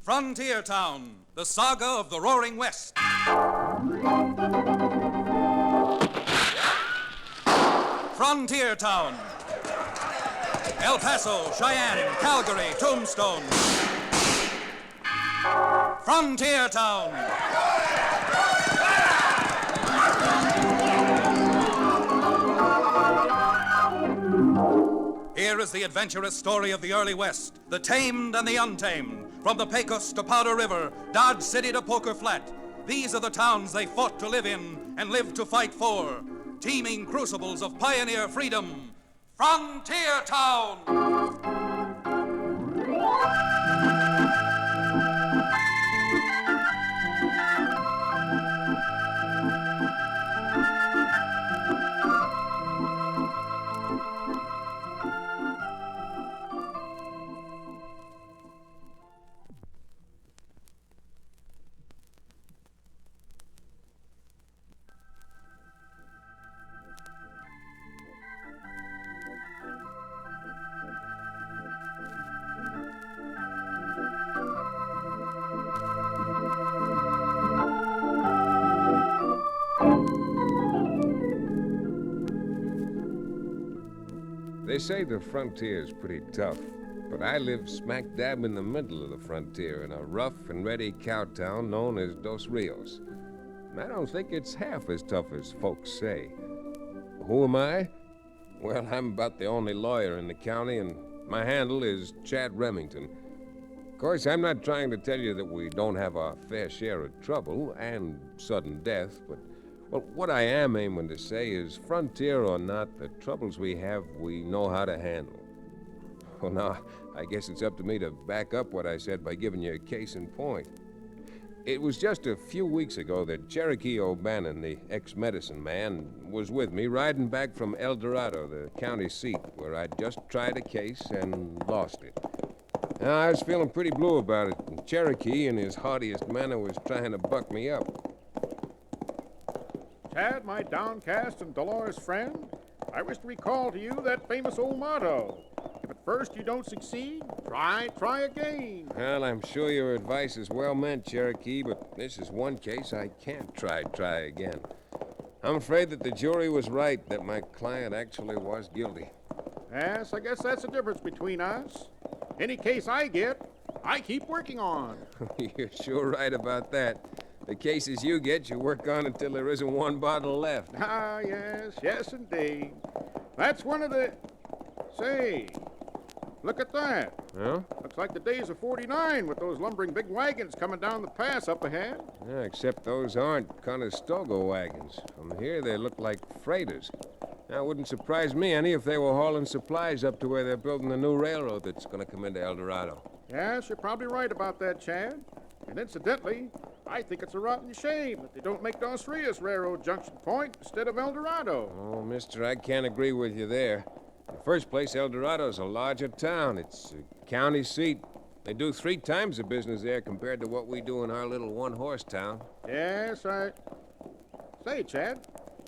Frontier Town, the saga of the Roaring West. Frontier Town. El Paso, Cheyenne, Calgary, Tombstone. Frontier Town. Here is the adventurous story of the early West, the tamed and the untamed. From the Pecos to Powder River, Dodge City to Poker Flat. These are the towns they fought to live in and lived to fight for. Teeming crucibles of pioneer freedom. Frontier Town! They say the frontier's pretty tough, but I live smack dab in the middle of the frontier in a rough and ready cow town known as Dos Rios. And I don't think it's half as tough as folks say. Who am I? Well, I'm about the only lawyer in the county, and my handle is Chad Remington. Of course, I'm not trying to tell you that we don't have our fair share of trouble and sudden death, but well, what I am aiming to say is, frontier or not, the troubles we have, we know how to handle. Well, now, I guess it's up to me to back up what I said by giving you a case in point. It was just a few weeks ago that Cherokee O'Bannon, the ex-medicine man, was with me riding back from El Dorado, the county seat, where I'd just tried a case and lost it. Now, I was feeling pretty blue about it, and Cherokee, in his heartiest manner, was trying to buck me up. Chad, my downcast and dolorous friend, I wish to recall to you that famous old motto. If at first you don't succeed, try again. Well, I'm sure your advice is well meant, Cherokee, but this is one case I can't try again. I'm afraid that the jury was right, that my client actually was guilty. Yes, I guess that's the difference between us. Any case I get, I keep working on. You're sure right about that. The cases you get, you work on until there isn't one bottle left. Ah, yes, indeed. That's one of the... Say, look at that. Huh? Looks like the days of 49 with those lumbering big wagons coming down the pass up ahead. Yeah, except those aren't Conestoga wagons. From here, they look like freighters. Now, it wouldn't surprise me any if they were hauling supplies up to where they're building the new railroad that's going to come into El Dorado. Yes, you're probably right about that, Chad. And incidentally, I think it's a rotten shame that they don't make Dos Rios Railroad junction point instead of El Dorado. Oh, mister, I can't agree with you there. In the first place, El Dorado's a larger town. It's a county seat. They do 3 times the business there compared to what we do in our little one-horse town. Yes, Say, Chad,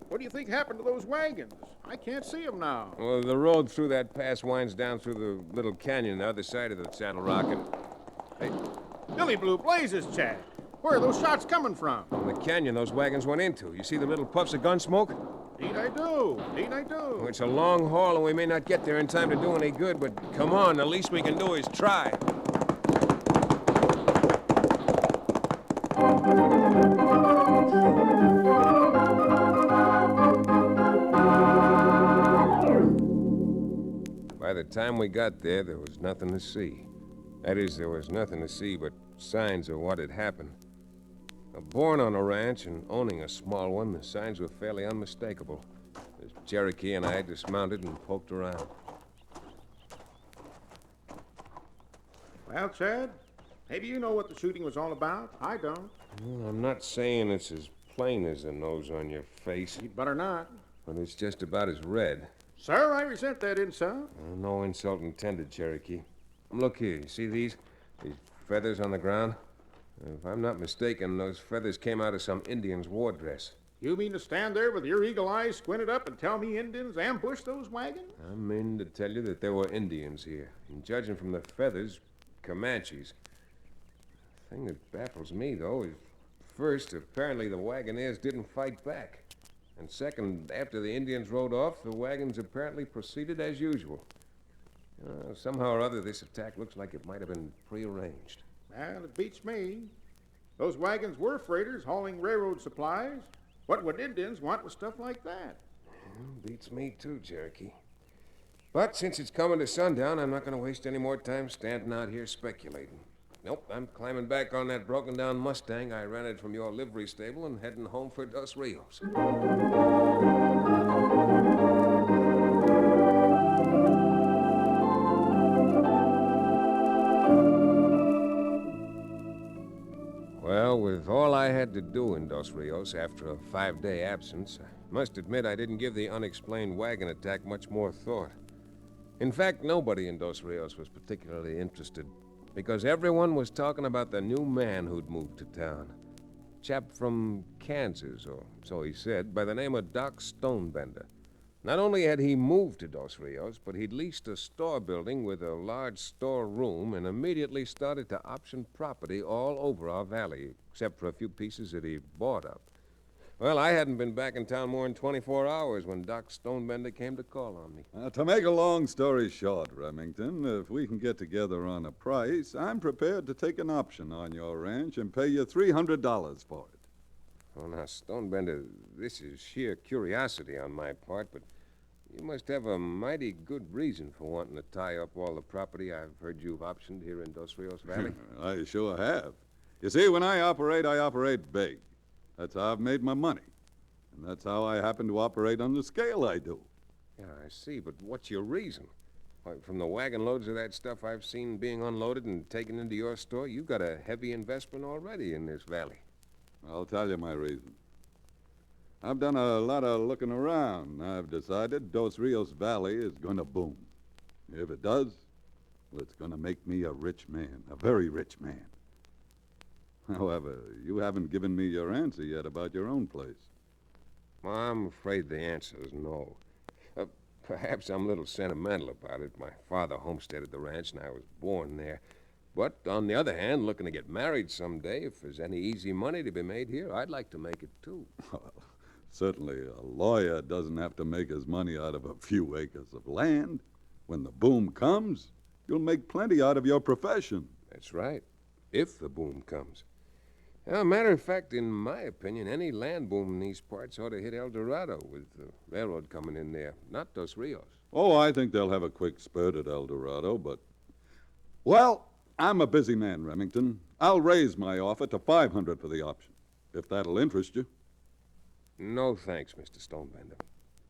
what do you think happened to those wagons? I can't see them now. Well, the road through that pass winds down through the little canyon on the other side of the Saddle Rock, and... Hey, Billy Blue Blazes, Chad. Where are those shots coming from? From the canyon those wagons went into. You see the little puffs of gun smoke? Indeed I do. Well, it's a long haul, and we may not get there in time to do any good, but come on, the least we can do is try. By the time we got there was nothing to see. That is, there was nothing to see but signs of what had happened. Born on a ranch and owning a small one, the signs were fairly unmistakable. As Cherokee and I dismounted and poked around. Well, Chad, maybe you know what the shooting was all about. I don't. Well, I'm not saying it's as plain as the nose on your face. You'd better not. But it's just about as red. Sir, I resent that insult. No insult intended, Cherokee. Look here, you see these feathers on the ground? If I'm not mistaken, those feathers came out of some Indian's war dress. You mean to stand there with your eagle eyes squinted up and tell me Indians ambushed those wagons? I mean to tell you that there were Indians here. And judging from the feathers, Comanches. thing that baffles me, though, is first, apparently the wagoners didn't fight back. And second, after the Indians rode off, the wagons apparently proceeded as usual. Somehow or other, this attack looks like it might have been prearranged. Well, it beats me. Those wagons were freighters hauling railroad supplies. What would Indians want with stuff like that? Beats me too, Cherokee. But since it's coming to sundown, I'm not going to waste any more time standing out here speculating. Nope, I'm climbing back on that broken-down Mustang I rented from your livery stable and heading home for Dos Rios. Well, with all I had to do in Dos Rios after a 5-day absence, I must admit I didn't give the unexplained wagon attack much more thought. In fact, nobody in Dos Rios was particularly interested, because everyone was talking about the new man who'd moved to town. A chap from Kansas, or so he said, by the name of Doc Stonebender. Not only had he moved to Dos Rios, but he'd leased a store building with a large storeroom and immediately started to option property all over our valley, except for a few pieces that he bought up. Well, I hadn't been back in town more than 24 hours when Doc Stonebender came to call on me. To make a long story short, Remington, if we can get together on a price, I'm prepared to take an option on your ranch and pay you $300 for it. Oh, now, Stonebender, this is sheer curiosity on my part, but you must have a mighty good reason for wanting to tie up all the property I've heard you've optioned here in Dos Rios Valley. I sure have. You see, when I operate big. That's how I've made my money. And that's how I happen to operate on the scale I do. Yeah, I see, but what's your reason? Why, from the wagon loads of that stuff I've seen being unloaded and taken into your store, you've got a heavy investment already in this valley. I'll tell you my reason. I've done a lot of looking around. I've decided Dos Rios Valley is going to boom. If it does, well, it's going to make me a rich man, a very rich man. However, you haven't given me your answer yet about your own place. Well, I'm afraid the answer is no. Perhaps I'm a little sentimental about it. My father homesteaded the ranch and I was born there. But on the other hand, looking to get married someday, if there's any easy money to be made here, I'd like to make it too. Well, certainly a lawyer doesn't have to make his money out of a few acres of land. When the boom comes, you'll make plenty out of your profession. That's right, if the boom comes. Matter of fact, in my opinion, any land boom in these parts ought to hit El Dorado with the railroad coming in there, not Dos Rios. Oh, I think they'll have a quick spurt at El Dorado, but... Well, I'm a busy man, Remington. I'll raise my offer to $500 for the option, if that'll interest you. No thanks, Mr. Stonebender.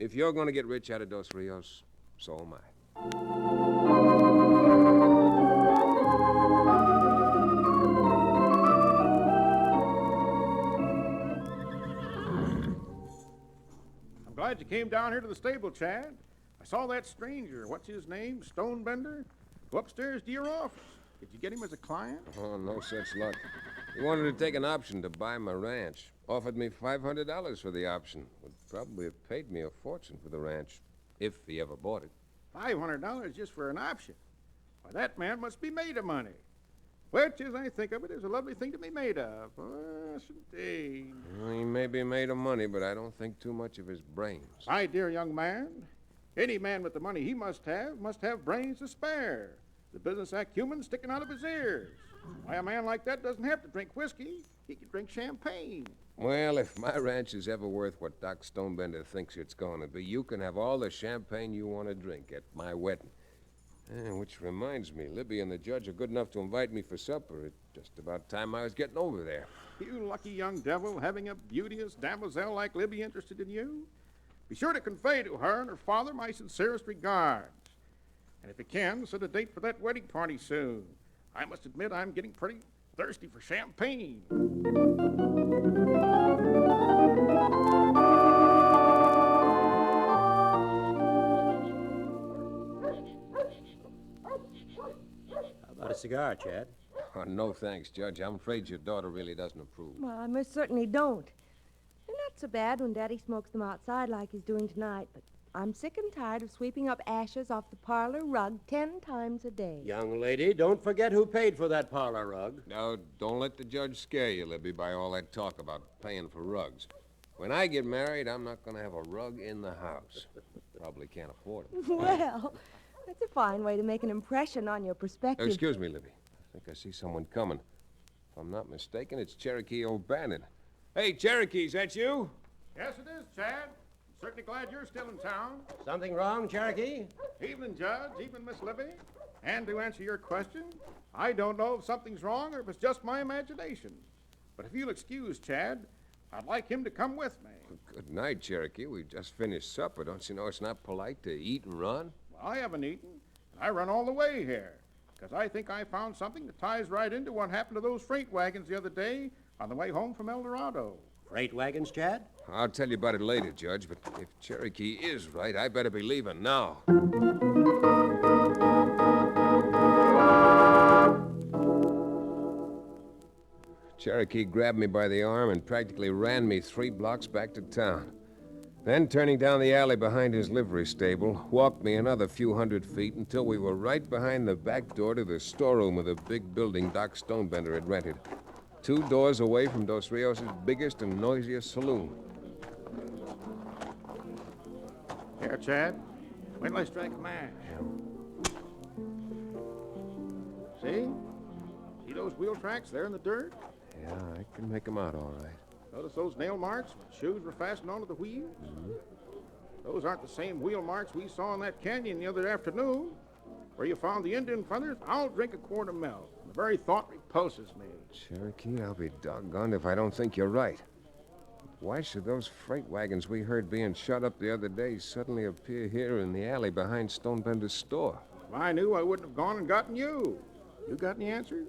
If you're going to get rich out of Dos Rios, so am I. Glad you came down here to the stable, Chad. I saw that stranger, what's his name, Stonebender, go upstairs to your office. Did you get him as a client? Oh, no such luck. He wanted to take an option to buy my ranch. Offered me $500 for the option. Would probably have paid me a fortune for the ranch, if he ever bought it. $500 just for an option? Why, that man must be made of money. Which, as I think of it, is a lovely thing to be made of. Yes, indeed. Well, he may be made of money, but I don't think too much of his brains. My dear young man, any man with the money he must have brains to spare. The business acumen sticking out of his ears. Why, a man like that doesn't have to drink whiskey. He can drink champagne. Well, if my ranch is ever worth what Doc Stonebender thinks it's going to be, you can have all the champagne you want to drink at my wedding. Which reminds me, Libby and the judge are good enough to invite me for supper. It's just about time I was getting over there. You lucky young devil, having a beauteous damoiselle like Libby interested in you. Be sure to convey to her and her father my sincerest regards. And if you can, set a date for that wedding party soon. I must admit I'm getting pretty thirsty for champagne. A cigar, Chad. Oh, no thanks, Judge. I'm afraid your daughter really doesn't approve. Well, I most certainly don't. They're not so bad when Daddy smokes them outside like he's doing tonight, but I'm sick and tired of sweeping up ashes off the parlor rug 10 times a day. Young lady, don't forget who paid for that parlor rug. Now, don't let the judge scare you, Libby, by all that talk about paying for rugs. When I get married, I'm not going to have a rug in the house. Probably can't afford it. Well, that's a fine way to make an impression on your prospective... Excuse me, Libby. I think I see someone coming. If I'm not mistaken, it's Cherokee O'Bannon. Hey, Cherokee, is that you? Yes, it is, Chad. Certainly glad you're still in town. Something wrong, Cherokee? Evening, Judge. Evening, Miss Libby. And to answer your question, I don't know if something's wrong or if it's just my imagination. But if you'll excuse Chad, I'd like him to come with me. Good night, Cherokee. We just finished supper. Don't you know it's not polite to eat and run? Well, I haven't eaten, and I run all the way here, because I think I found something that ties right into what happened to those freight wagons the other day on the way home from El Dorado. Freight wagons, Chad? I'll tell you about it later, Judge, but if Cherokee is right, I better be leaving now. Cherokee grabbed me by the arm and practically ran me 3 blocks back to town. Then, turning down the alley behind his livery stable, walked me another few hundred feet until we were right behind the back door to the storeroom of the big building Doc Stonebender had rented. 2 doors away from Dos Rios' biggest and noisiest saloon. Here, Chad. Wait till I strike a match. See? See those wheel tracks there in the dirt? Yeah, I can make 'em out all right. Notice those nail marks when shoes were fastened onto the wheels? Mm-hmm. Those aren't the same wheel marks we saw in that canyon the other afternoon. Where you found the Indian feathers, I'll drink a quart of milk. The very thought repulses me. Cherokee, I'll be doggone if I don't think you're right. Why should those freight wagons we heard being shot up the other day suddenly appear here in the alley behind Stonebender's store? If I knew, I wouldn't have gone and gotten you. You got any answers?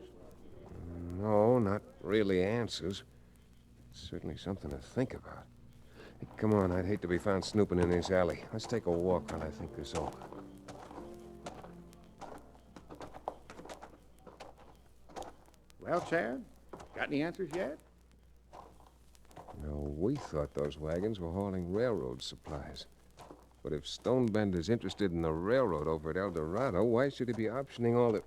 No, not really answers. Certainly something to think about. Hey, come on, I'd hate to be found snooping in this alley. Let's take a walk while I think this over. Well, Chad, got any answers yet? No, we thought those wagons were hauling railroad supplies. But if Stonebender's interested in the railroad over at El Dorado, why should he be optioning all the...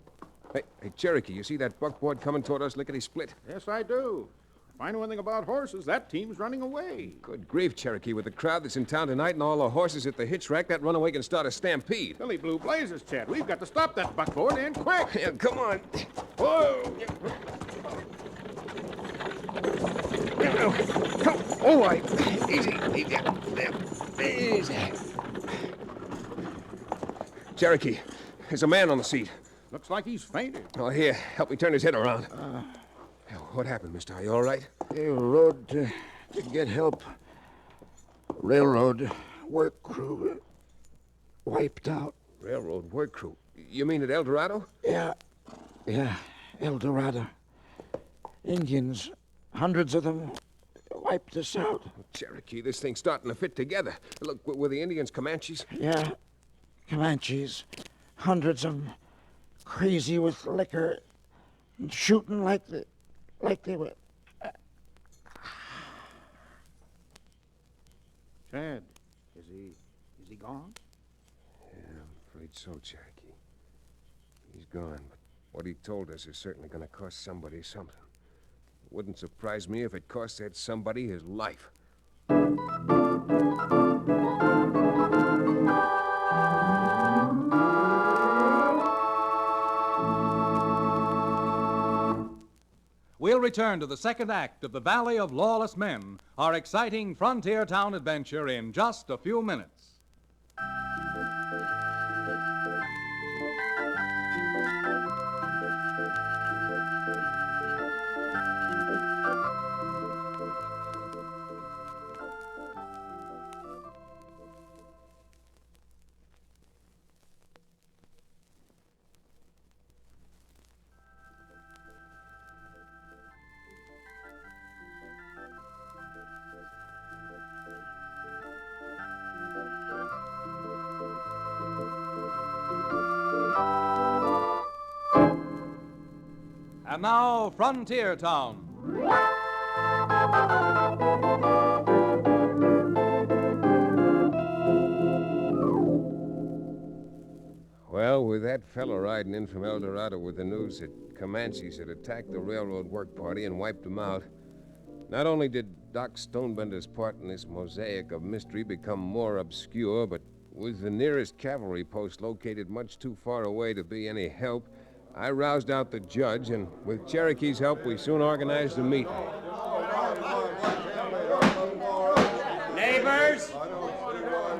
Hey, Cherokee, you see that buckboard coming toward us lickety-split? Yes, I do. If I know anything about horses, that team's running away. Good grief, Cherokee. With the crowd that's in town tonight and all the horses at the hitch rack, that runaway can start a stampede. Billy Blue Blazers, Chad. We've got to stop that buckboard, and quick. Yeah, come on. Whoa! All right. Easy. Easy. Cherokee, there's a man on the seat. Looks like he's fainted. Oh, here, help me turn his head around. What happened, mister? Are you all right? Railroad to get help. Railroad work crew wiped out. Railroad work crew? You mean at El Dorado? Yeah, El Dorado. Indians, hundreds of them, wiped us out. Cherokee, this thing's starting to fit together. Look, were the Indians Comanches? Yeah, Comanches, hundreds of them, crazy with liquor and shooting like they were. Chad, is he gone? Yeah, I'm afraid so, Cherokee. He's gone, but what he told us is certainly going to cost somebody something. It wouldn't surprise me if it cost that somebody his life. We'll return to the second act of The Valley of Lawless Men, our exciting frontier town adventure, in just a few minutes. And now, Frontier Town. Well, with that fella riding in from El Dorado with the news that Comanches had attacked the railroad work party and wiped them out, not only did Doc Stonebender's part in this mosaic of mystery become more obscure, but with the nearest cavalry post located much too far away to be any help, I roused out the judge, and with Cherokee's help, we soon organized a meeting. Neighbors,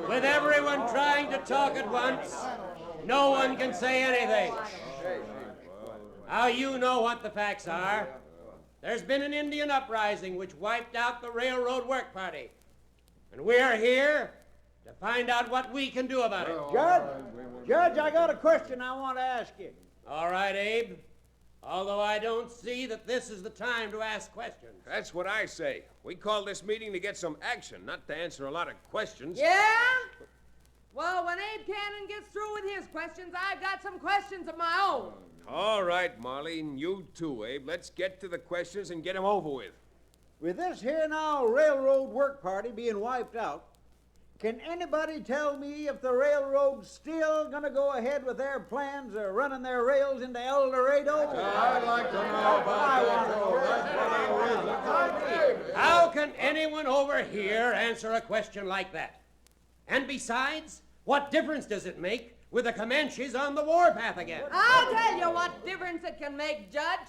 with everyone trying to talk at once, no one can say anything. Now you know what the facts are. There's been an Indian uprising which wiped out the railroad work party. And we're here to find out what we can do about it. Judge, I got a question I want to ask you. All right, Abe. Although I don't see that this is the time to ask questions. That's what I say. We called this meeting to get some action, not to answer a lot of questions. Yeah? Well, when Abe Cannon gets through with his questions, I've got some questions of my own. All right, Marley, and you too, Abe. Let's get to the questions and get them over with. With this here now railroad work party being wiped out, can anybody tell me if the railroad's still going to go ahead with their plans of running their rails into El Dorado? I'd like to know about that. How can anyone over here answer a question like that? And besides, what difference does it make with the Comanches on the warpath again? I'll tell you what difference it can make, Judge.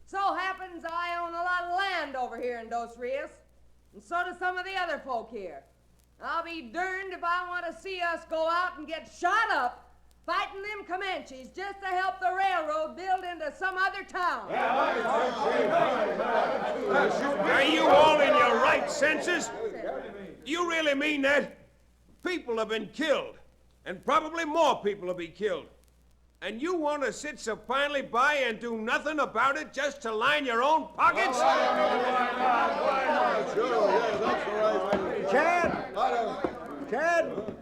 So happens I own a lot of land over here in Dos Rios, and so do some of the other folk here. I'll be darned if I want to see us go out and get shot up fighting them Comanches just to help the railroad build into some other town. Are you all in your right senses? Do you really mean that? People have been killed, and probably more people will be killed. And you want to sit supinely by and do nothing about it just to line your own pockets? Chad,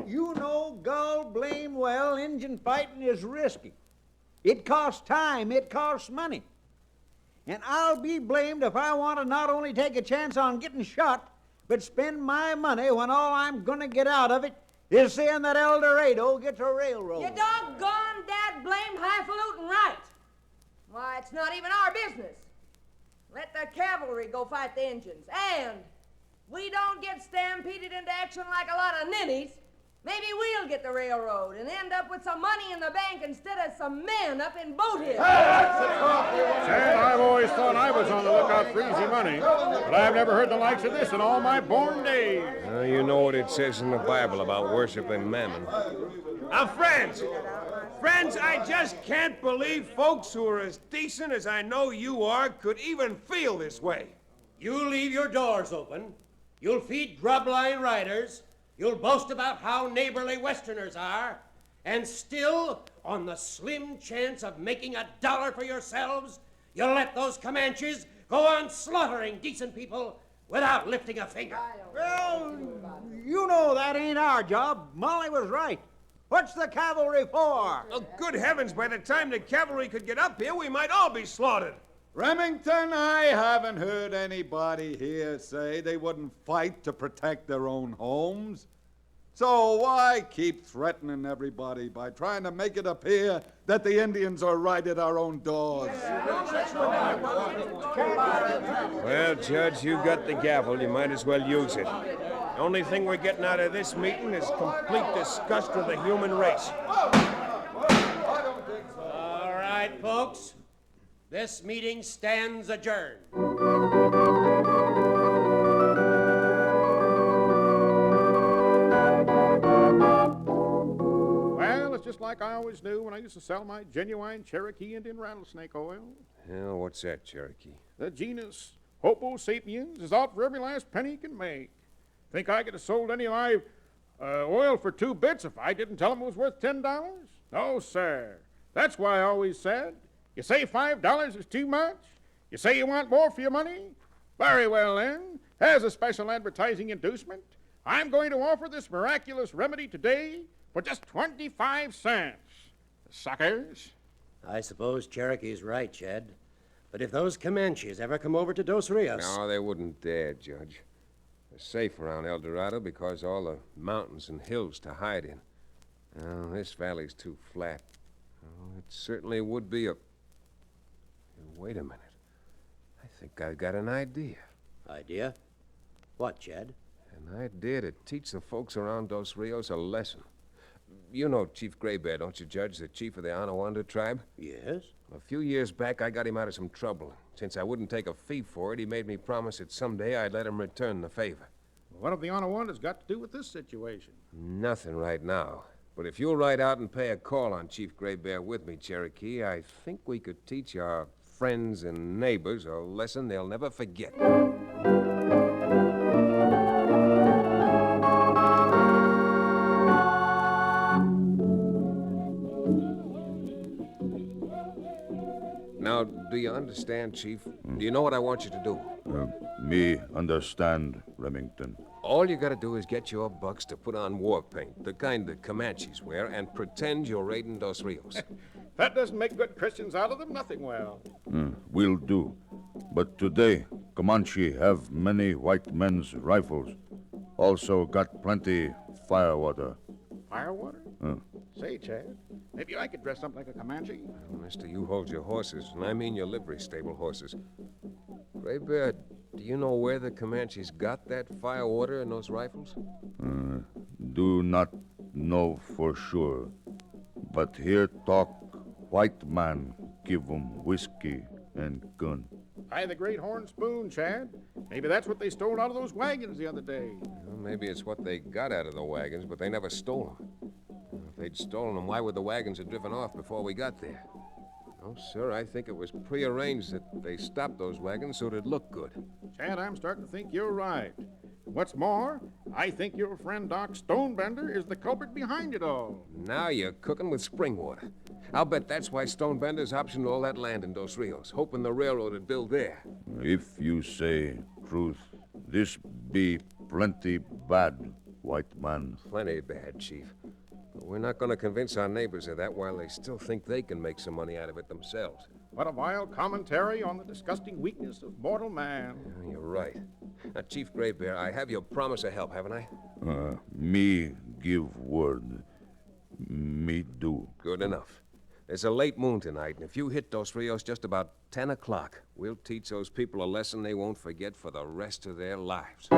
you know gall blame well Injun fighting is risky. It costs time, it costs money. And I'll be blamed if I want to not only take a chance on getting shot, but spend my money when all I'm going to get out of it is seeing that El Dorado gets a railroad. You doggone dad-blamed highfalutin right. Why, it's not even our business. Let the cavalry go fight the Injuns. And we don't get stampeded into action like a lot of ninnies. Maybe we'll get the railroad and end up with some money in the bank instead of some men up in Boat Hill. Chad, I've always thought I was on the lookout for easy money, but I've never heard the likes of this in all my born days. You know what it says in the Bible about worshiping mammon. Now, friends, I just can't believe folks who are as decent as I know you are could even feel this way. You leave your doors open, you'll feed grub-line riders, you'll boast about how neighborly Westerners are, and still, on the slim chance of making $1 for yourselves, you'll let those Comanches go on slaughtering decent people without lifting a finger. Well, you know that ain't our job. Molly was right. What's the cavalry for? Oh, good heavens, by the time the cavalry could get up here, we might all be slaughtered. Remington, I haven't heard anybody here say they wouldn't fight to protect their own homes. So why keep threatening everybody by trying to make it appear that the Indians are right at our own doors? Well, Judge, you got the gavel. You might as well use it. The only thing we're getting out of this meeting is complete disgust of the human race. All right, folks. This meeting stands adjourned. Well, it's just like I always knew when I used to sell my genuine Cherokee Indian rattlesnake oil. Yeah, what's that, Cherokee? The genus Homo sapiens is out for every last penny you can make. Think I could have sold any live oil for 2 bits if I didn't tell them it was worth $10? No, sir. That's why I always said, you say $5 is too much? You say you want more for your money? Very well, then. As a special advertising inducement, I'm going to offer this miraculous remedy today for just 25 cents. Suckers. I suppose Cherokee's right, Chad. But if those Comanches ever come over to Dos Rios... No, they wouldn't dare, Judge. They're safe around El Dorado because of all the mountains and hills to hide in. Oh, this valley's too flat. Oh, it certainly would be a... Wait a minute. I think I've got an idea. Idea? What, Chad? An idea to teach the folks around Dos Rios a lesson. You know Chief Gray Bear, don't you, Judge? The chief of the Anawanda tribe? Yes? A few years back, I got him out of some trouble. Since I wouldn't take a fee for it, he made me promise that someday I'd let him return the favor. What have the Anawandas got to do with this situation? Nothing right now. But if you'll ride out and pay a call on Chief Gray Bear with me, Cherokee, I think we could teach our friends and neighbors a lesson they'll never forget. Now, do you understand, Chief? Do you know what I want you to do? Me understand, Remington. All you gotta do is get your bucks to put on war paint, the kind the Comanches wear, and pretend you're raiding Dos Rios. That doesn't make good Christians out of them, nothing well. Will do. But today, Comanche have many white men's rifles. Also got plenty firewater. Firewater? Say, Chad, maybe I could dress up like a Comanche. Well, mister, you hold your horses, and I mean your livery stable horses. Gray Bear, do you know where the Comanches got that firewater and those rifles? Do not know for sure. But here talk white man give 'em whiskey and gun. By the great horn spoon, Chad. Maybe that's what they stole out of those wagons the other day. Well, maybe it's what they got out of the wagons, but they never stole them. If they'd stolen them, why would the wagons have driven off before we got there? Oh, sir, I think it was prearranged that they stopped those wagons so it'd look good. Chad, I'm starting to think you're right. What's more, I think your friend Doc Stonebender is the culprit behind it all. Now you're cooking with spring water. I'll bet that's why Stonebender's optioned all that land in Dos Rios, hoping the railroad would build there. If you say truth, this be plenty bad, white man. Plenty bad, Chief. But we're not going to convince our neighbors of that while they still think they can make some money out of it themselves. What a vile commentary on the disgusting weakness of mortal man. Yeah, you're right. Now, Chief Gray Bear, I have your promise of help, haven't I? Me give word. Me do. Good enough. There's a late moon tonight, and if you hit Dos Rios just about 10 o'clock, we'll teach those people a lesson they won't forget for the rest of their lives.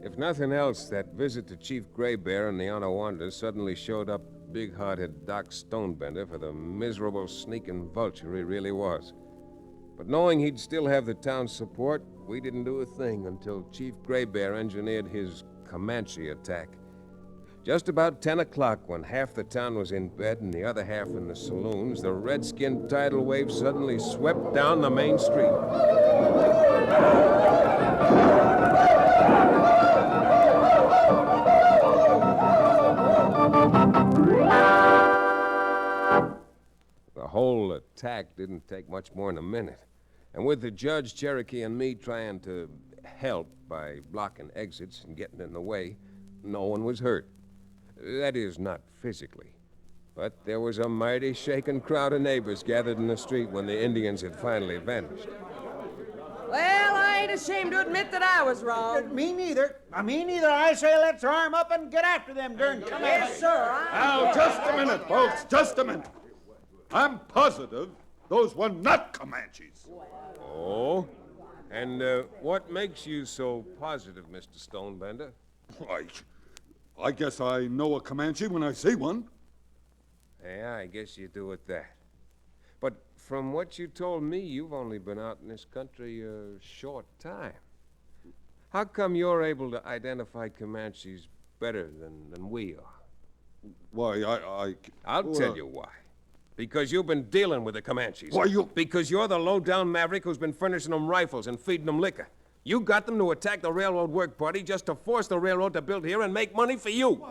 If nothing else, that visit to Chief Gray Bear and the Anawandas suddenly showed up big-hearted Doc Stonebender for the miserable, sneaking vulture he really was. But knowing he'd still have the town's support, we didn't do a thing until Chief Gray Bear engineered his Comanche attack. Just about 10 o'clock, when half the town was in bed and the other half in the saloons, the redskin tidal wave suddenly swept down the main street. The whole attack didn't take much more than a minute. And with the judge, Cherokee, and me trying to help by blocking exits and getting in the way, no one was hurt. That is, not physically. But there was a mighty shaken crowd of neighbors gathered in the street when the Indians had finally vanished. Well, I ain't ashamed to admit that I was wrong. Me neither. I say let's arm up and get after them during Comanche. Yes, sir. Now, just a minute, folks, just a minute. I'm positive those were not Comanches. Oh? And what makes you so positive, Mr. Stonebender? I guess I know a Comanche when I see one. Yeah, I guess you do at that. But from what you told me, you've only been out in this country a short time. How come you're able to identify Comanches better than we are? Why, I'll tell you why. Because you've been dealing with the Comanches. Why, you... Because you're the low-down maverick who's been furnishing them rifles and feeding them liquor. You got them to attack the railroad work party just to force the railroad to build here and make money for you.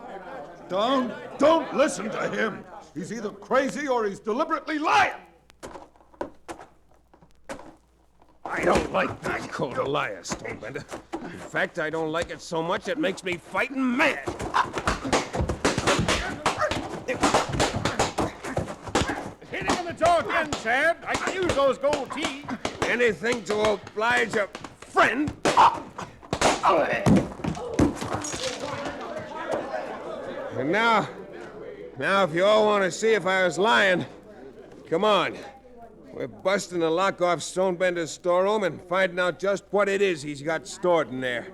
Don't listen to him. He's either crazy or he's deliberately lying. I don't like being called a liar, Stonebender. In fact, I don't like it so much it makes me fighting mad. Hit him in the jaw again, Chad. I can use those gold teeth. Anything to oblige a friend. And now, if you all want to see if I was lying, come on. We're busting the lock off Stonebender's storeroom and finding out just what it is he's got stored in there.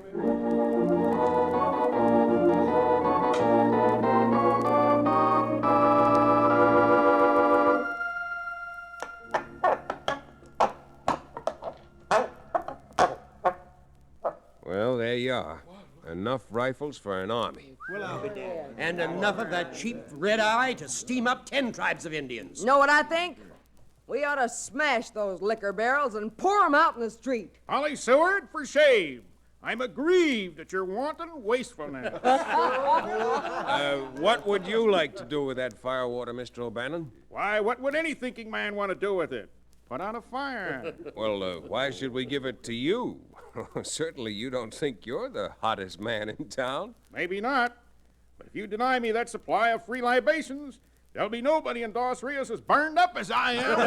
Well, there you are. Enough rifles for an army. And enough of that cheap red-eye to steam up 10 tribes of Indians. Know what I think? We ought to smash those liquor barrels and pour 'em out in the street. Holly Seward, for shame. I'm aggrieved at your wanton wastefulness. What would you like to do with that firewater, Mr. O'Bannon? Why, what would any thinking man want to do with it? Put out a fire. Well, why should we give it to you? Certainly you don't think you're the hottest man in town. Maybe not. But if you deny me that supply of free libations, there'll be nobody in Dos Rios as burned up as I am.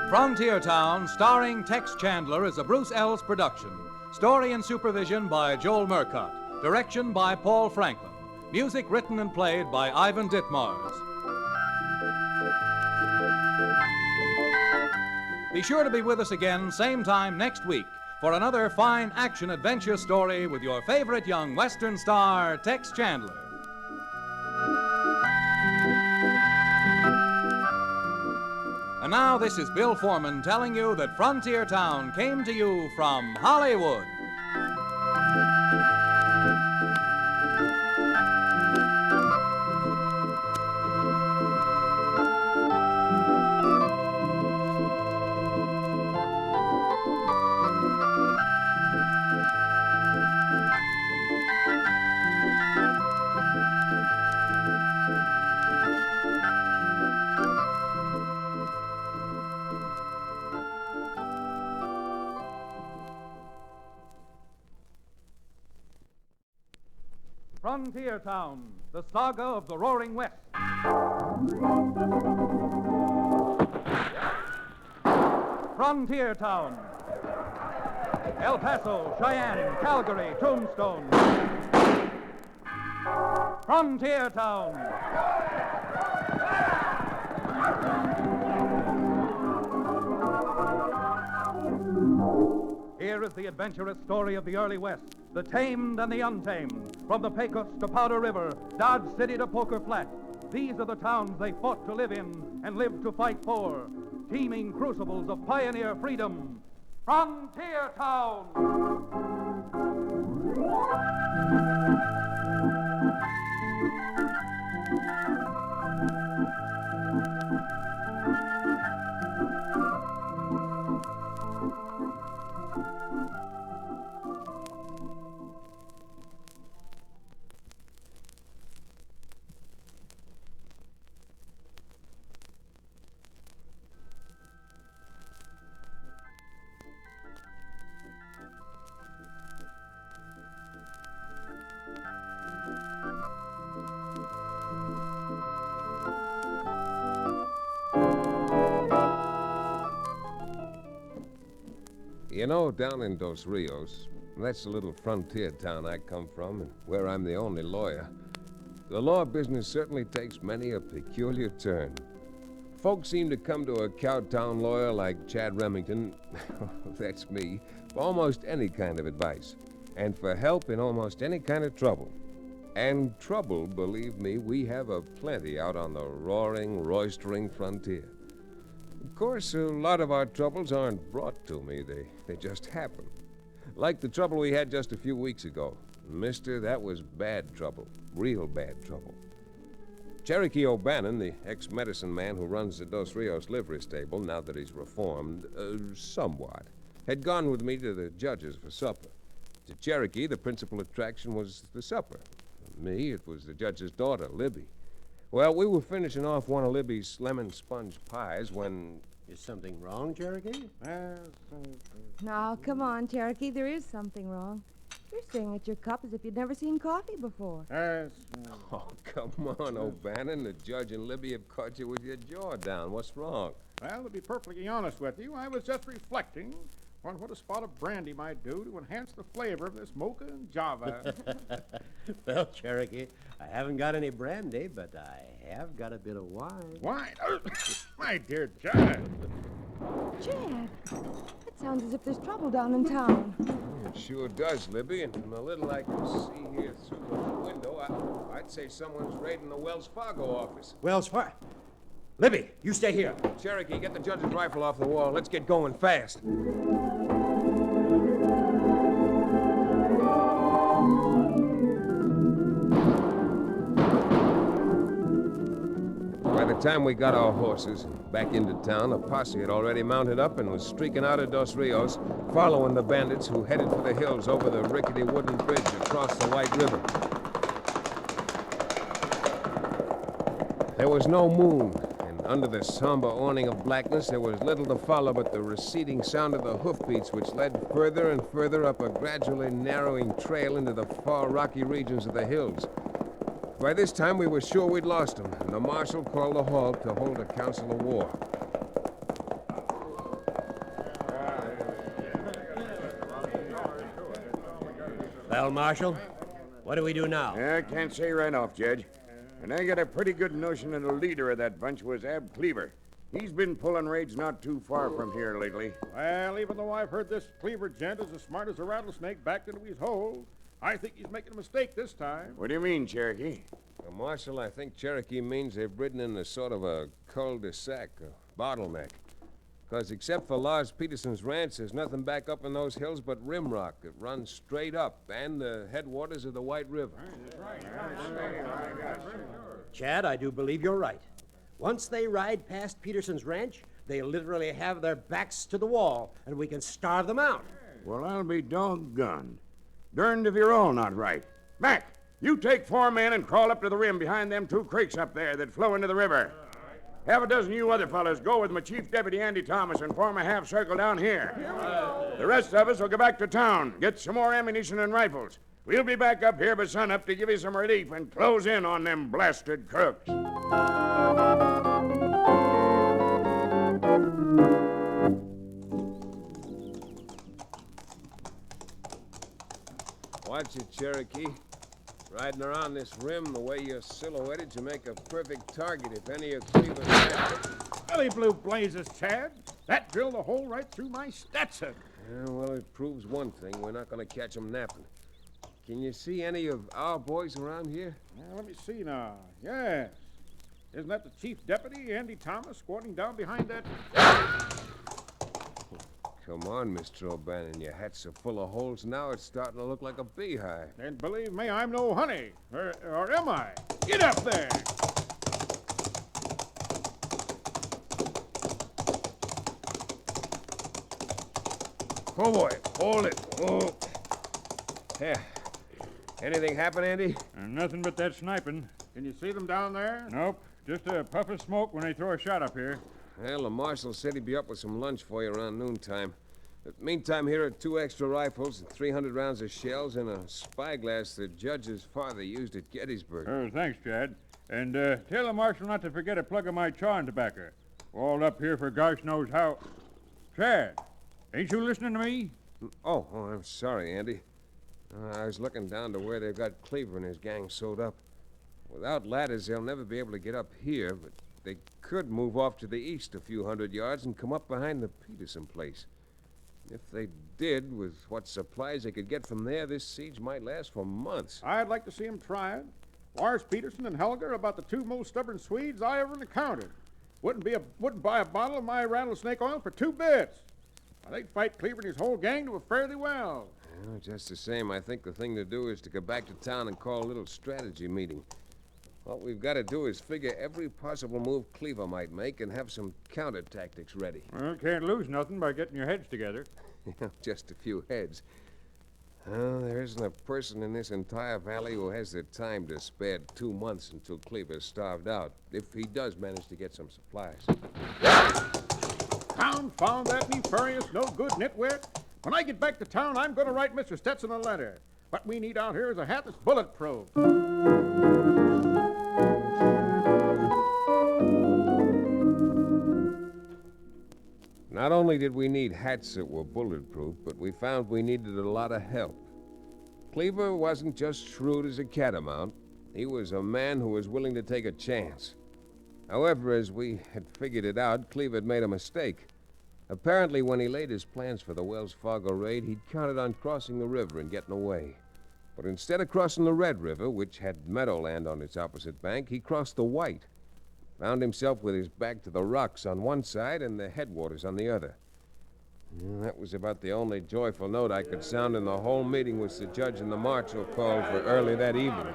Frontier Town, starring Tex Chandler, is a Bruce Ells production. Story and supervision by Joel Murcott. Direction by Paul Franklin. Music written and played by Ivan Ditmars. Be sure to be with us again, same time next week, for another fine action-adventure story with your favorite young Western star, Tex Chandler. And now this is Bill Foreman telling you that Frontier Town came to you from Hollywood. Frontier Town, the saga of the Roaring West. Frontier Town. El Paso, Cheyenne, Calgary, Tombstone. Frontier Town. Here is the adventurous story of the early West, the tamed and the untamed. From the Pecos to Powder River, Dodge City to Poker Flat, these are the towns they fought to live in and lived to fight for. Teeming crucibles of pioneer freedom. Frontier Town! You know, down in Dos Rios, that's the little frontier town I come from and where I'm the only lawyer, the law business certainly takes many a peculiar turn. Folks seem to come to a Cowtown lawyer like Chad Remington, that's me, for almost any kind of advice, and for help in almost any kind of trouble. And trouble, believe me, we have a plenty out on the roaring, roistering frontier. Of course, a lot of our troubles aren't brought to me. They just happen. Like the trouble we had just a few weeks ago. Mister, that was bad trouble. Real bad trouble. Cherokee O'Bannon, the ex-medicine man who runs the Dos Rios livery stable, now that he's reformed, somewhat, had gone with me to the judges for supper. To Cherokee, the principal attraction was the supper. For me, it was the judge's daughter, Libby. Well, we were finishing off one of Libby's lemon sponge pies when... Is something wrong, Cherokee? Now, come on, Cherokee. There is something wrong. You're staring at your cup as if you'd never seen coffee before. Oh, come on, O'Bannon. The judge and Libby have caught you with your jaw down. What's wrong? Well, to be perfectly honest with you, I was just reflecting on what a spot of brandy might do to enhance the flavor of this mocha and java. Well, Cherokee, I haven't got any brandy, but I have got a bit of wine. Wine? My dear Chad. Chad, it sounds as if there's trouble down in town. It sure does, Libby, and from the little I can see here through the window, I'd say someone's raiding the Wells Fargo office. Wells Fargo? Libby, you stay here. Cherokee, get the judge's rifle off the wall. Let's get going fast. By the time we got our horses back into town, a posse had already mounted up and was streaking out of Dos Rios, following the bandits who headed for the hills over the rickety wooden bridge across the White River. There was no moon, and under the somber awning of blackness, there was little to follow but the receding sound of the hoofbeats, which led further and further up a gradually narrowing trail into the far rocky regions of the hills. By this time, we were sure we'd lost him, and the marshal called a halt to hold a council of war. Well, Marshal, what do we do now? I can't say right off, Judge. And I got a pretty good notion that the leader of that bunch was Ab Cleaver. He's been pulling raids not too far from here lately. Well, even though I've heard this Cleaver gent is as smart as a rattlesnake backed into his hole, I think he's making a mistake this time. What do you mean, Cherokee? Well, Marshal, I think Cherokee means they've ridden in a sort of a cul-de-sac, a bottleneck. Because except for Lars Peterson's ranch, there's nothing back up in those hills but rim rock that runs straight up, and the headwaters of the White River. Chad, I do believe you're right. Once they ride past Peterson's ranch, they literally have their backs to the wall, and we can starve them out. Well, I'll be doggone. Derned if you're all not right. Mac, you take 4 men and crawl up to the rim behind them 2 creeks up there that flow into the river. Half a dozen you other fellas go with my chief deputy, Andy Thomas, and form a half circle down here. The rest of us will go back to town, get some more ammunition and rifles. We'll be back up here by sunup to give you some relief and close in on them blasted crooks. Watch it, Cherokee. Riding around this rim the way you're silhouetted, you make a perfect target if any of Cleveland's... Belly blue blazes, Chad. That drilled a hole right through my Stetson. Yeah, well, it proves one thing. We're not going to catch them napping. Can you see any of our boys around here? Let me see now. Yes. Isn't that the chief deputy, Andy Thomas, squatting down behind that... Come on, Mr. O'Bannon. Your hat's so full of holes now, it's starting to look like a beehive. And believe me, I'm no honey. Or am I? Get up there! Oh, boy. Hold it. Oh. Yeah. Anything happen, Andy? Nothing but that sniping. Can you see them down there? Nope. Just a puff of smoke when they throw a shot up here. Well, the marshal said he'd be up with some lunch for you around noontime. But meantime, here are 2 extra rifles and 300 rounds of shells and a spyglass the judge's father used at Gettysburg. Oh, thanks, Chad. And tell the marshal not to forget a plug of my chawing tobacco. All up here for gosh knows how... Chad, ain't you listening to me? Oh, I'm sorry, Andy. I was looking down to where they've got Cleaver and his gang sewed up. Without ladders, they'll never be able to get up here, but they could move off to the east a few hundred yards and come up behind the Peterson place. If they did, with what supplies they could get from there, this siege might last for months. I'd like to see 'em try it. Lars Peterson and Helga are about the two most stubborn Swedes I ever encountered. Wouldn't buy a bottle of my rattlesnake oil for 2 bits. Now, they'd fight Cleaver and his whole gang to a fairly well. Well, just the same, I think the thing to do is to go back to town and call a little strategy meeting. What we've got to do is figure every possible move Cleaver might make and have some counter tactics ready. Well, can't lose nothing by getting your heads together. Just a few heads. There isn't a person in this entire valley who has the time to spare 2 months until Cleaver's starved out, if he does manage to get some supplies. Confound that nefarious, no-good nitwit. When I get back to town, I'm going to write Mr. Stetson a letter. What we need out here is a hat that's bulletproof. Not only did we need hats that were bulletproof, but we found we needed a lot of help. Cleaver wasn't just shrewd as a catamount. He was a man who was willing to take a chance. However, as we had figured it out, Cleaver had made a mistake. Apparently, when he laid his plans for the Wells Fargo raid, he'd counted on crossing the river and getting away. But instead of crossing the Red River, which had meadowland on its opposite bank, he crossed the White. Found himself with his back to the rocks on one side and the headwaters on the other. That was about the only joyful note I could sound in the whole meeting, which the judge and the marshal called for early that evening.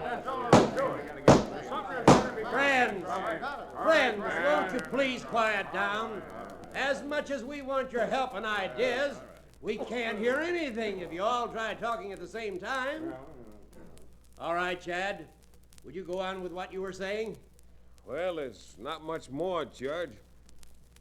Friends, won't you please quiet down? As much as we want your help and ideas, we can't hear anything if you all try talking at the same time. All right, Chad, would you go on with what you were saying? Well, there's not much more, Judge.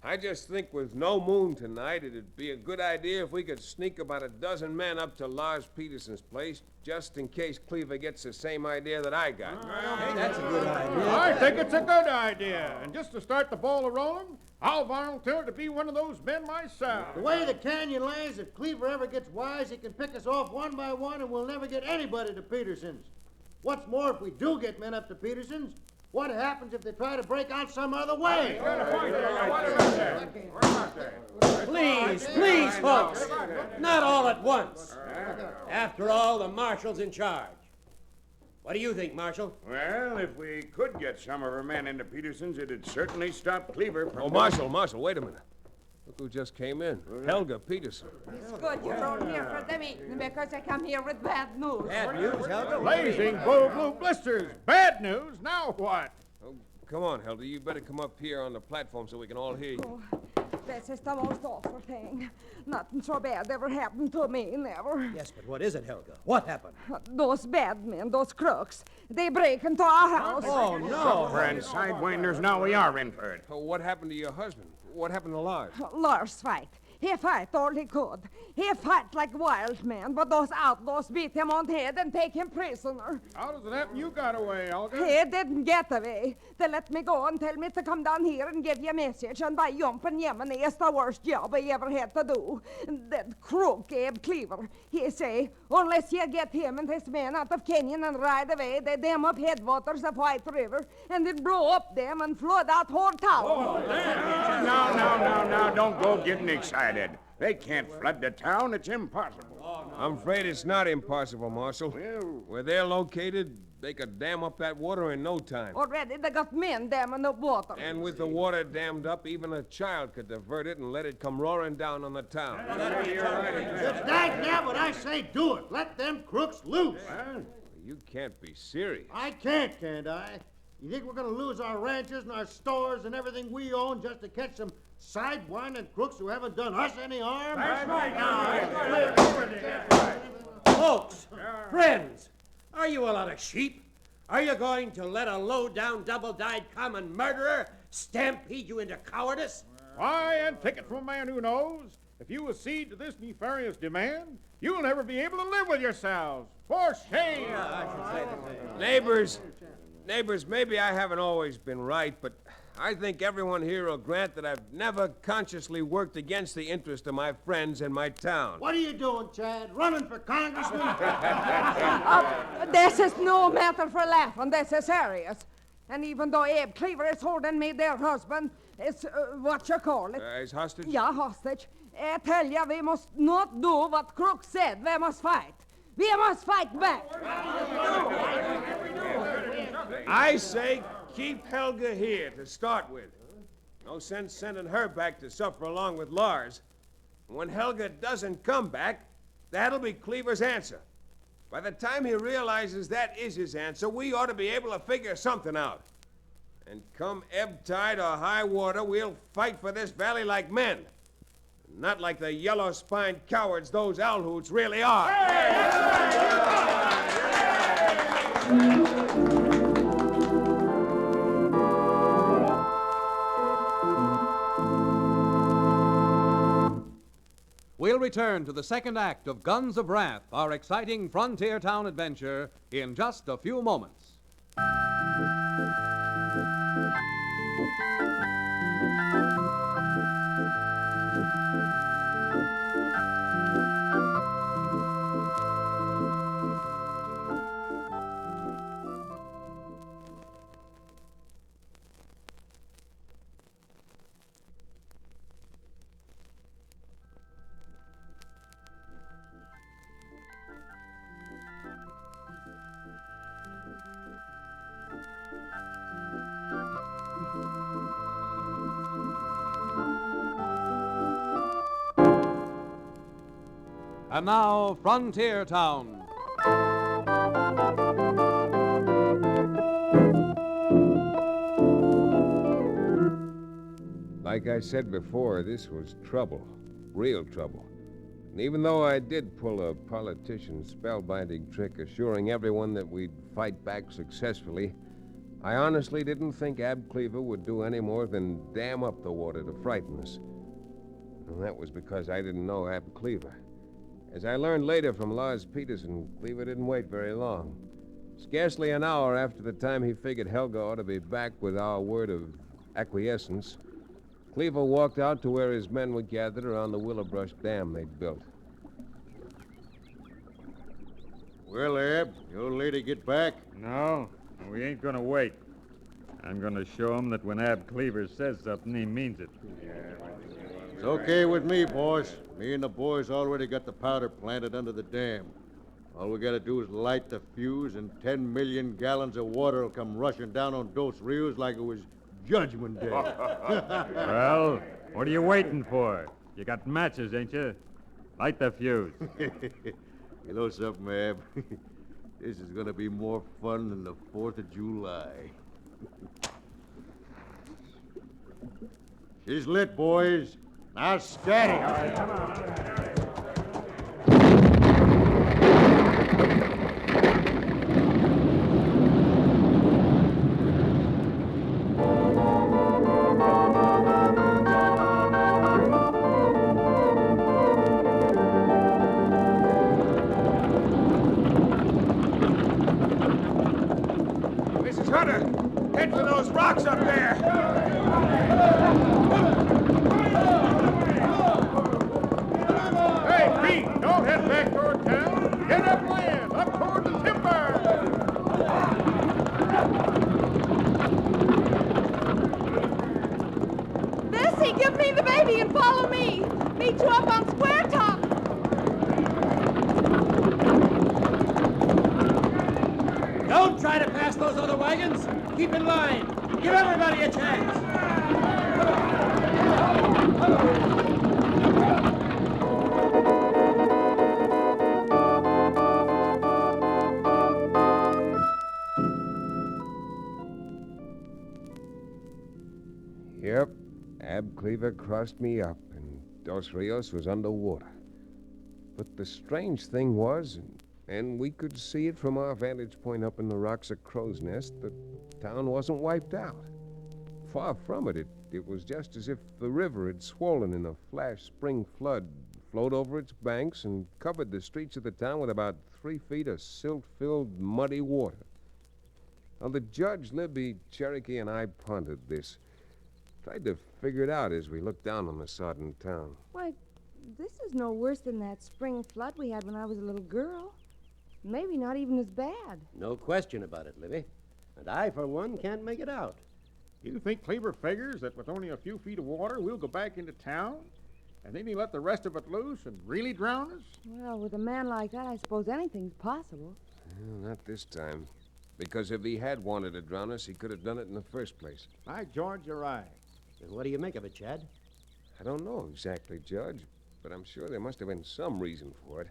I just think with no moon tonight, it'd be a good idea if we could sneak about a dozen men up to Lars Peterson's place, just in case Cleaver gets the same idea that I got. Hey, that's a good idea. I think it's a good idea. And just to start the ball a-rolling, I'll volunteer to be one of those men myself. The way the canyon lies, if Cleaver ever gets wise, he can pick us off one by one, and we'll never get anybody to Peterson's. What's more, if we do get men up to Peterson's, what happens if they try to break out some other way? Please, folks, not all at once. After all, the marshal's in charge. What do you think, Marshal? Well, if we could get some of our men into Peterson's, it'd certainly stop Cleaver from... Oh, Marshal, wait a minute. Look who just came in. Helga Peterson. It's good you rode here for the meeting because I come here with bad news. Bad news, Helga? Blazing bull blue blisters. Bad news. Now what? Oh, come on, Helga. You better come up here on the platform so we can all hear you. Oh, this is the most awful thing. Nothing so bad ever happened to me, never. Yes, but what is it, Helga? What happened? Those bad men, those crooks, they break into our house. Oh, no. Friends, sidewinders, now we are in for it. Oh, what happened to your husband? What happened to Lars? Lars fight. He fight all he could. He fight like a wild man, but those outlaws beat him on the head and take him prisoner. How does it happen you got away, Helga? He didn't get away. They let me go and tell me to come down here and give you a message, and by jumping Yemeni is the worst job I ever had to do. That crook Abe Cleaver, he say, unless you get him and his men out of Canyon and ride away, they dam up headwaters of White River, and it blow up them and flood out whole town. Now, don't go getting excited. They can't flood the town. It's impossible. I'm afraid it's not impossible, Marshal. Well, Where they're located, they could dam up that water in no time. Already they got men damming up water. And with the water dammed up, even a child could divert it and let it come roaring down on the town. It's that what I say do it. Let them crooks loose. You can't be serious. I can't I? You think we're going to lose our ranches and our stores and everything we own just to catch some sidewinding crooks who haven't done us any harm? That's right. Folks, friends, are you a lot of sheep? Are you going to let a low-down, double-dyed common murderer stampede you into cowardice? Why, and take it from a man who knows. If you accede to this nefarious demand, you'll never be able to live with yourselves. For shame! Yeah, I should say the same. Neighbors, maybe I haven't always been right, but I think everyone here will grant that I've never consciously worked against the interest of my friends in my town. What are you doing, Chad? Running for congressman? This is no matter for laughing. This is serious. And even though Abe Cleaver is holding me, their husband, is what you call it. As hostage? Yeah, hostage. I tell you, we must not do what Crook said. We must fight. We must fight back. I say keep Helga here to start with. No sense sending her back to suffer along with Lars. When Helga doesn't come back, that'll be Cleaver's answer. By the time he realizes that is his answer, we ought to be able to figure something out. And come ebb tide or high water, we'll fight for this valley like men. Not like the yellow-spined cowards those owl hoots really are. We'll return to the second act of Guns of Wrath, our exciting frontier town adventure, in just a few moments. And now, Frontier Town. Like I said before, this was trouble. Real trouble. And even though I did pull a politician's spellbinding trick assuring everyone that we'd fight back successfully, I honestly didn't think Ab Cleaver would do any more than dam up the water to frighten us. And that was because I didn't know Ab Cleaver. As I learned later from Lars Peterson, Cleaver didn't wait very long. Scarcely an hour after the time he figured Helga ought to be back with our word of acquiescence, Cleaver walked out to where his men were gathered around the Willowbrush Dam they'd built. Well, Ab, the old lady get back? No, we ain't gonna wait. I'm gonna show him that when Ab Cleaver says something, he means it. It's okay with me, boss. Me and the boys already got the powder planted under the dam. All we gotta do is light the fuse, and 10 million gallons of water will come rushing down on Dos Rios like it was Judgment Day. Well, what are you waiting for? You got matches, ain't you? Light the fuse. You know something, Ab? This is gonna be more fun than the 4th of July. She's lit, boys. Now steady. All right, come on. Mrs. Hunter, head for those rocks up there. Don't head back toward town. Head upland, up toward the timber. Bessie, give me the baby and follow me. Meet you up on Square Top. Don't try to pass those other wagons. Keep in line. Give everybody a chance. Yep, Ab Cleaver crossed me up, and Dos Rios was underwater. But the strange thing was, and we could see it from our vantage point up in the rocks of Crow's Nest, the town wasn't wiped out. Far from it. It was just as if the river had swollen in a flash spring flood, flowed over its banks, and covered the streets of the town with about 3 feet of silt-filled, muddy water. Now, the judge, Libby, Cherokee, and I pondered this. Tried to figure it out as we looked down on the sodden town. Why, this is no worse than that spring flood we had when I was a little girl. Maybe not even as bad. No question about it, Libby. And I, for one, can't make it out. You think Cleaver figures that with only a few feet of water we'll go back into town? And then he let the rest of it loose and really drown us? Well, with a man like that, I suppose anything's possible. Well, not this time. Because if he had wanted to drown us, he could have done it in the first place. By George, you're right. And what do you make of it, Chad? I don't know exactly, Judge, but I'm sure there must have been some reason for it.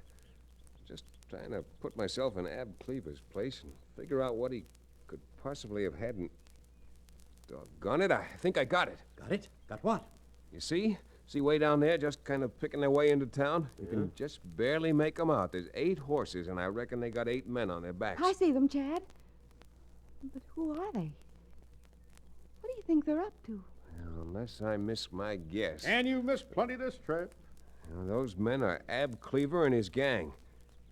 Just trying to put myself in Ab Cleaver's place and figure out what he could possibly have had in... Doggone it, I think I got it. Got it? Got what? You see? See way down there, just kind of picking their way into town? You can just barely make them out. There's 8 horses, and I reckon they got 8 men on their backs. I see them, Chad. But who are they? What do you think they're up to? Well, unless I miss my guess. And you missed plenty this trip. Those men are Ab Cleaver and his gang.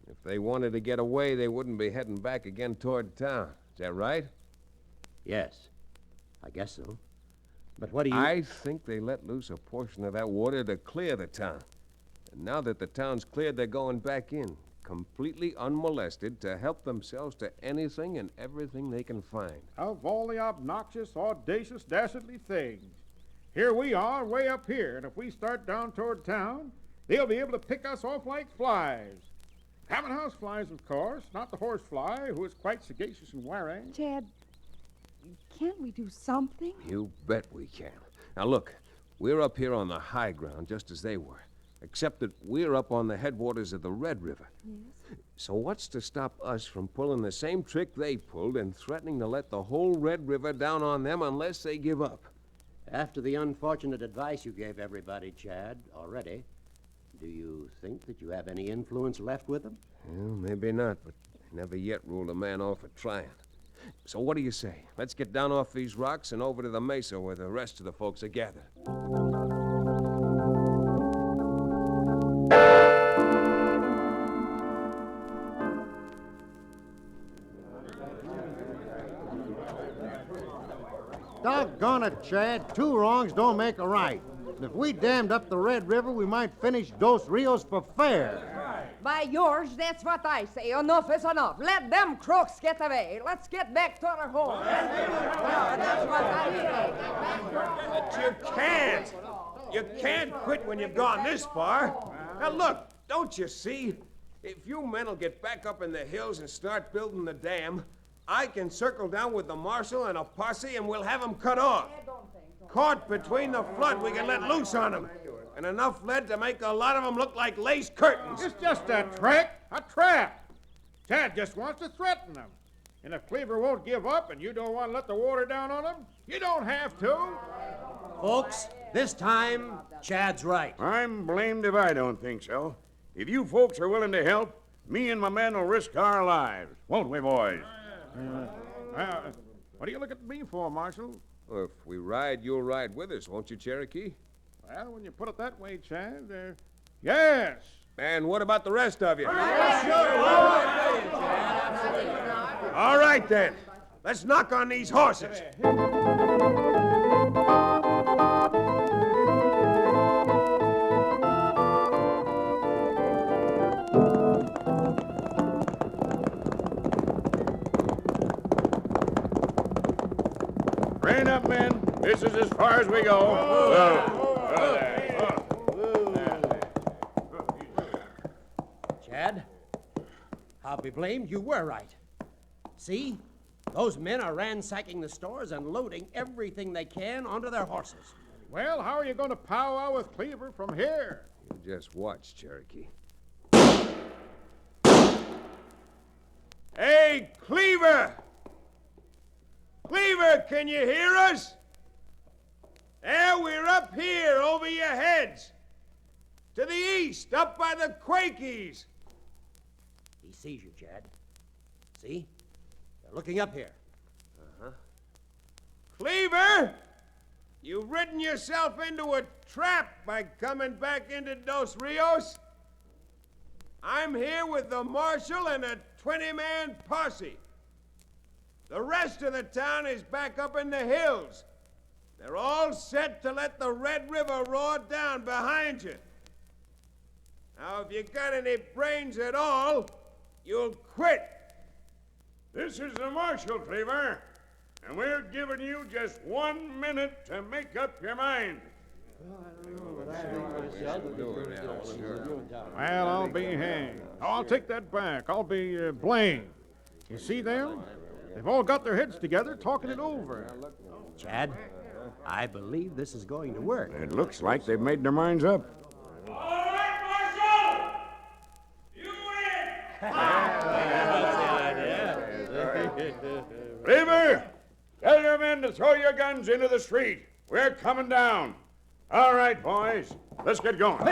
If they wanted to get away, they wouldn't be heading back again toward town. Is that right? Yes, I guess so. But what do you... I think they let loose a portion of that water to clear the town. And now that the town's cleared, they're going back in, completely unmolested, to help themselves to anything and everything they can find. Of all the obnoxious, audacious, dastardly things. Here we are, way up here, and if we start down toward town, they'll be able to pick us off like flies. Common house flies, of course, not the horse fly, who is quite sagacious and wary. Chad, can't we do something? You bet we can. Now look, we're up here on the high ground just as they were, except that we're up on the headwaters of the Red River. Yes. So what's to stop us from pulling the same trick they pulled and threatening to let the whole Red River down on them unless they give up? After the unfortunate advice you gave everybody, Chad, already, do you think that you have any influence left with them? Well, maybe not, but I never yet ruled a man off for trying. So what do you say? Let's get down off these rocks and over to the mesa where the rest of the folks are gathered. Doggone it, Chad. 2 wrongs don't make a right. And if we dammed up the Red River, we might finish Dos Rios for fair. By yours, that's what I say. Enough is enough. Let them crooks get away. Let's get back to our home. That's what I say. But you can't. You can't quit when you've gone this far. Now look, don't you see? If you men will get back up in the hills and start building the dam, I can circle down with the marshal and a posse and we'll have them cut off. Caught between the flood, we can let loose on them. And enough lead to make a lot of them look like lace curtains. It's just a trick, a trap. Chad just wants to threaten them. And if Cleaver won't give up and you don't want to let the water down on him, you don't have to. Folks, this time, Chad's right. I'm blamed if I don't think so. If you folks are willing to help, me and my men will risk our lives. Won't we, boys? What do you look at me for, Marshal? Well, if we ride, you'll ride with us, won't you, Cherokee? Well, when you put it that way, Chad, yes. And what about the rest of you? All right, then. Let's knock on these horses. Rein up, men. This is as far as we go. Chad, I'll be blamed. You were right. See? Those men are ransacking the stores and loading everything they can onto their horses. Well, how are you going to powwow with Cleaver from here? You just watch, Cherokee. Hey, Cleaver! Cleaver, can you hear us? There, we're up here over your heads. To the east, up by the Quakies. He sees you, Chad. See? They're looking up here. Cleaver, you've ridden yourself into a trap by coming back into Dos Rios. I'm here with the marshal and a 20-man posse. The rest of the town is back up in the hills. They're all set to let the Red River roar down behind you. Now, if you got any brains at all, you'll quit. This is the marshal, Cleaver. And we're giving you just 1 minute to make up your mind. Well, I'll be hanged. Oh, I'll take that back. I'll be blamed. You see them? They've all got their heads together talking it over. Chad, I believe this is going to work. It looks like they've made their minds up. All right, Marshal! You win! Cleaver, tell your men to throw your guns into the street. We're coming down. All right, boys, let's get going.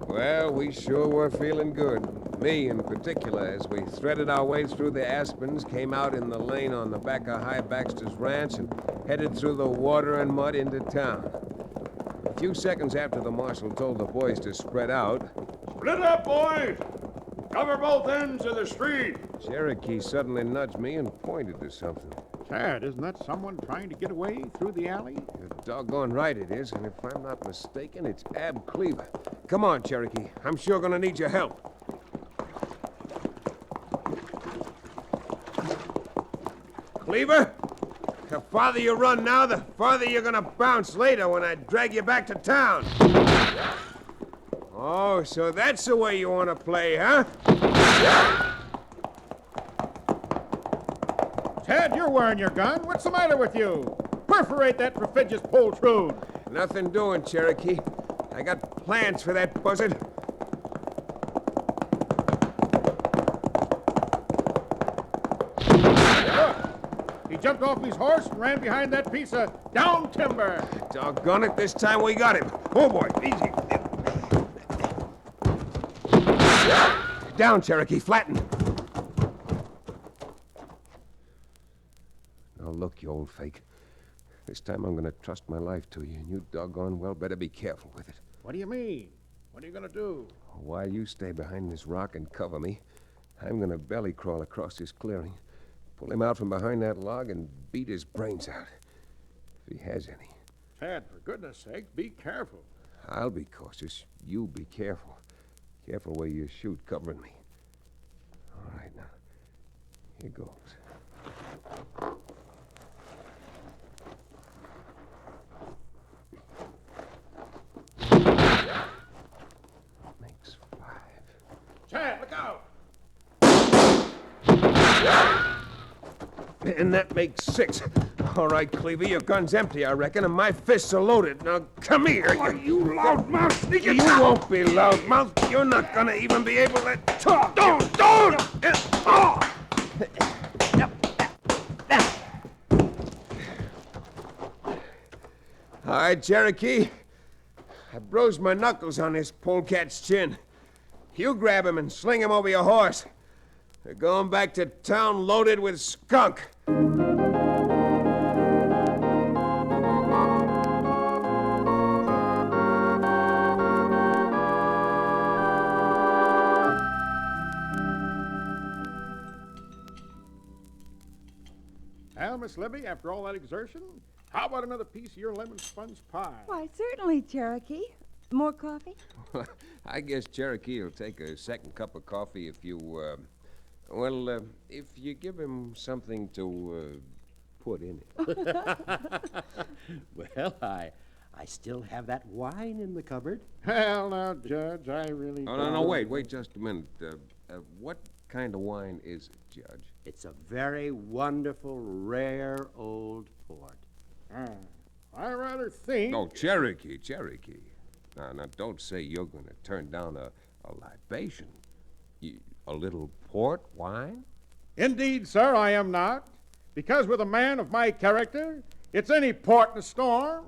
Well, we sure were feeling good. Me in particular, as we threaded our way through the aspens, came out in the lane on the back of High Baxter's ranch, and headed through the water and mud into town. A few seconds after the marshal told the boys to spread out, Split up, boys! Cover both ends of the street. Cherokee suddenly nudged me and pointed to something. Chad, isn't that someone trying to get away through the alley? You're doggone right it is, and if I'm not mistaken, it's Ab Cleaver. Come on, Cherokee. I'm sure gonna need your help. Cleaver, the farther you run now, the farther you're gonna bounce later when I drag you back to town. Oh, so that's the way you want to play, huh? Chad, you're wearing your gun. What's the matter with you? Perforate that perfidious poltroon. Nothing doing, Cherokee. I got plans for that buzzard. Look, he jumped off his horse and ran behind that piece of down timber. Doggone it, this time we got him. Oh, boy, easy. Down, Cherokee, flatten. Now look, you old fake. This time I'm gonna trust my life to you, and you doggone well better be careful with it. What do you mean? What are you gonna do? While you stay behind this rock and cover me, I'm gonna belly crawl across this clearing, pull him out from behind that log, and beat his brains out. If he has any. Chad, for goodness sake, be careful. I'll be cautious. You be careful. Careful where you shoot, covering me. All right, now. Here goes. Makes 5. Chad, look out! And that makes 6. All right, Cleaver, your gun's empty, I reckon, and my fists are loaded. Now, come here. You loudmouth! You won't be loudmouth. You're not gonna even be able to talk. Don't! All right, Cherokee. I bruised my knuckles on this polecat's chin. You grab him and sling him over your horse. They're going back to town loaded with skunk. Well, Miss Libby, after all that exertion, how about another piece of your lemon sponge pie? Why, certainly, Cherokee. More coffee? I guess Cherokee will take a second cup of coffee if you, if you give him something to, put in it. Well, I still have that wine in the cupboard. Well, now, Judge, I really Oh, no, wait just a minute. What kind of wine is it, Judge? It's a very wonderful, rare old port. I rather think... Oh, Cherokee. Now, don't say you're going to turn down a libation. A little port wine? Indeed, sir, I am not. Because with a man of my character, it's any port in a storm.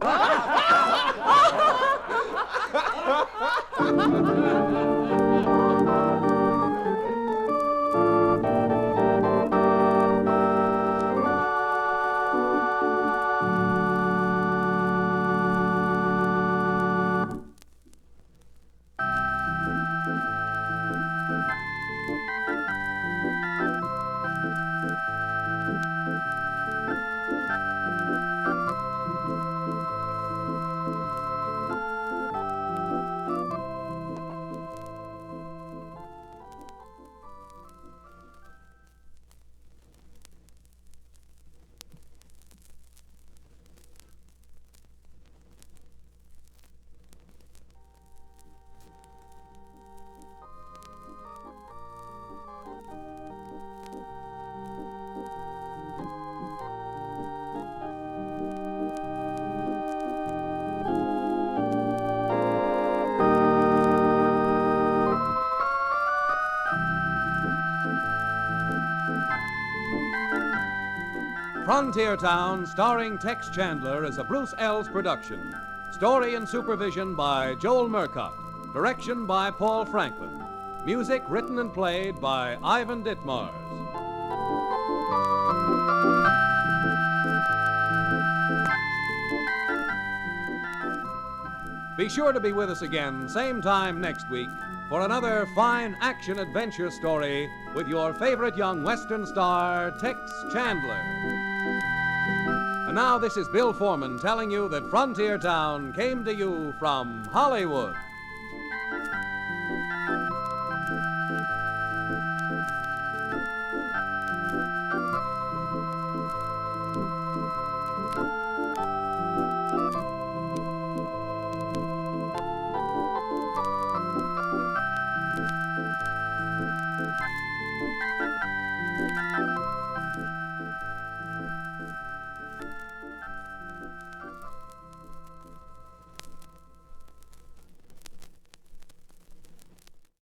Frontier Town, starring Tex Chandler, is a Bruce Ells production. Story and supervision by Joel Murcott. Direction by Paul Franklin. Music written and played by Ivan Ditmars. Be sure to be with us again, same time next week, for another fine action-adventure story with your favorite young Western star, Tex Chandler. And now this is Bill Foreman telling you that Frontier Town came to you from Hollywood.